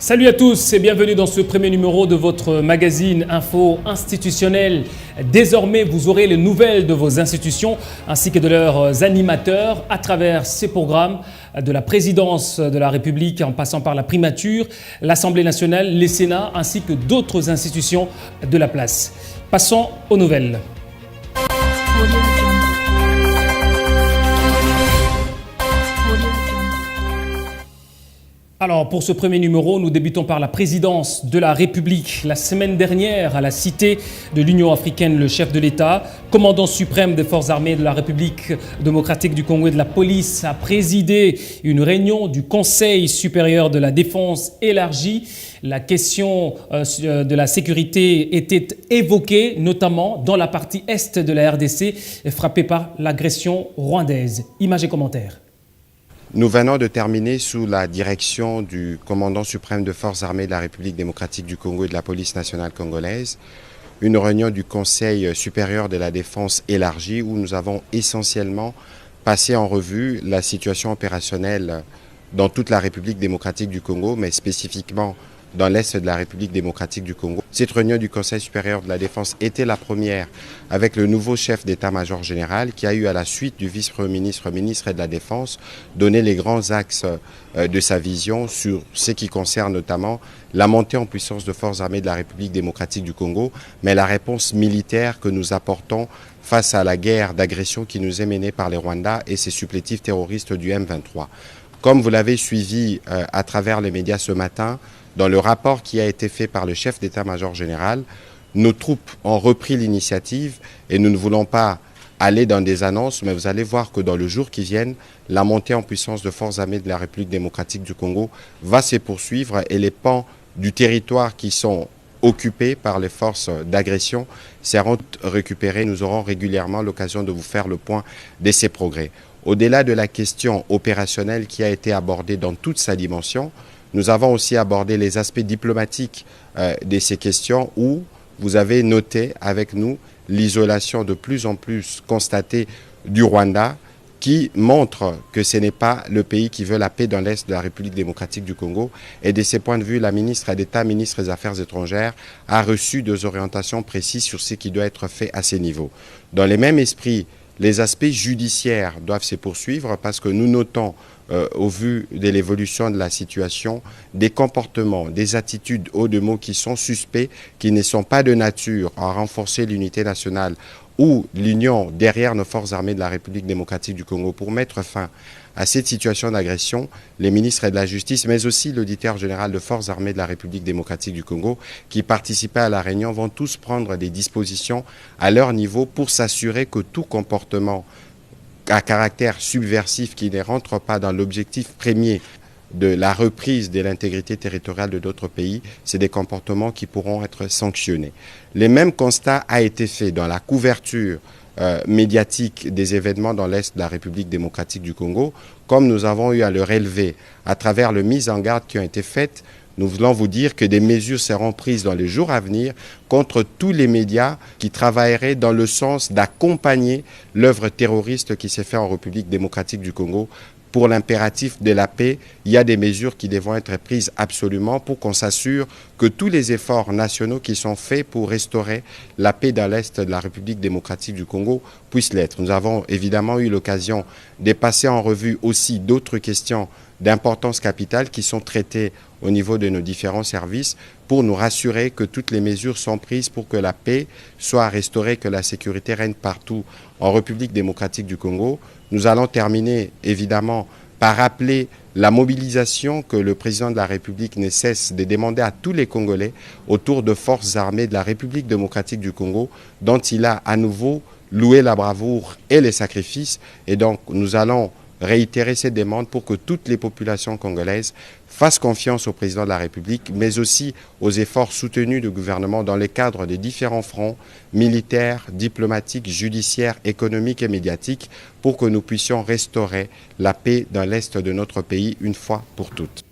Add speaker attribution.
Speaker 1: Salut à tous et bienvenue dans ce premier numéro de votre magazine Info Institutionnel. Désormais, vous aurez les nouvelles de vos institutions ainsi que de leurs animateurs à travers ces programmes de la présidence de la République en passant par la primature, l'Assemblée nationale, les Sénats ainsi que d'autres institutions de la place. Passons aux nouvelles. Alors, pour ce premier numéro, nous débutons par la présidence de la République. La semaine dernière, à la Cité de l'Union africaine, le chef de l'État, commandant suprême des forces armées de la République démocratique du Congo et de la police, a présidé une réunion du Conseil supérieur de la défense élargie. La question de la sécurité était évoquée, notamment dans la partie est de la RDC, frappée par l'agression rwandaise. Images et commentaires.
Speaker 2: Nous venons de terminer sous la direction du commandant suprême de forces armées de la République démocratique du Congo et de la police nationale congolaise, une réunion du Conseil supérieur de la défense élargie où nous avons essentiellement passé en revue la situation opérationnelle dans toute la République démocratique du Congo, mais spécifiquement dans l'Est de la République démocratique du Congo. Cette réunion du Conseil supérieur de la défense était la première avec le nouveau chef d'état-major général qui a eu à la suite du vice-premier ministre, ministre de la Défense, donné les grands axes de sa vision sur ce qui concerne notamment la montée en puissance de forces armées de la République démocratique du Congo, mais la réponse militaire que nous apportons face à la guerre d'agression qui nous est menée par les Rwandais et ses supplétifs terroristes du M23. Comme vous l'avez suivi à travers les médias ce matin, dans le rapport qui a été fait par le chef d'état-major général, nos troupes ont repris l'initiative et nous ne voulons pas aller dans des annonces, mais vous allez voir que dans le jour qui vient, la montée en puissance de forces armées de la République démocratique du Congo va se poursuivre et les pans du territoire qui sont occupés par les forces d'agression seront récupérés. Nous aurons régulièrement l'occasion de vous faire le point de ces progrès. Au-delà de la question opérationnelle qui a été abordée dans toute sa dimension, nous avons aussi abordé les aspects diplomatiques de ces questions où vous avez noté avec nous l'isolation de plus en plus constatée du Rwanda qui montre que ce n'est pas le pays qui veut la paix dans l'Est de la République démocratique du Congo. Et de ce point de vue, la ministre d'État, ministre des Affaires étrangères, a reçu des orientations précises sur ce qui doit être fait à ces niveaux. Dans le même esprit, les aspects judiciaires doivent se poursuivre parce que nous notons, au vu de l'évolution de la situation, des comportements, des attitudes hauts de mots qui sont suspects, qui ne sont pas de nature à renforcer l'unité nationale ou l'union derrière nos forces armées de la République démocratique du Congo pour mettre fin à cette situation d'agression. Les ministres de la Justice, mais aussi l'auditeur général de forces armées de la République démocratique du Congo, qui participaient à la réunion, vont tous prendre des dispositions à leur niveau pour s'assurer que tout comportement à caractère subversif qui ne rentre pas dans l'objectif premier de la reprise de l'intégrité territoriale de d'autres pays, c'est des comportements qui pourront être sanctionnés. Le même constat a été fait dans la couverture médiatique des événements dans l'Est de la République démocratique du Congo, comme nous avons eu à le relever à travers les mises en garde qui ont été faites. Nous voulons vous dire que des mesures seront prises dans les jours à venir contre tous les médias qui travailleraient dans le sens d'accompagner l'œuvre terroriste qui s'est faite en République démocratique du Congo. Pour l'impératif de la paix, il y a des mesures qui devront être prises absolument pour qu'on s'assure que tous les efforts nationaux qui sont faits pour restaurer la paix dans l'Est de la République démocratique du Congo puissent l'être. Nous avons évidemment eu l'occasion de passer en revue aussi d'autres questions d'importance capitale qui sont traitées au niveau de nos différents services pour nous rassurer que toutes les mesures sont prises pour que la paix soit restaurée, que la sécurité règne partout en République démocratique du Congo. Nous allons terminer évidemment par rappeler la mobilisation que le président de la République ne cesse de demander à tous les Congolais autour de forces armées de la République démocratique du Congo dont il a à nouveau loué la bravoure et les sacrifices. Et donc nous allons réitérer ces demandes pour que toutes les populations congolaises fassent confiance au président de la République, mais aussi aux efforts soutenus du gouvernement dans le cadre des différents fronts militaires, diplomatiques, judiciaires, économiques et médiatiques pour que nous puissions restaurer la paix dans l'Est de notre pays une fois pour toutes.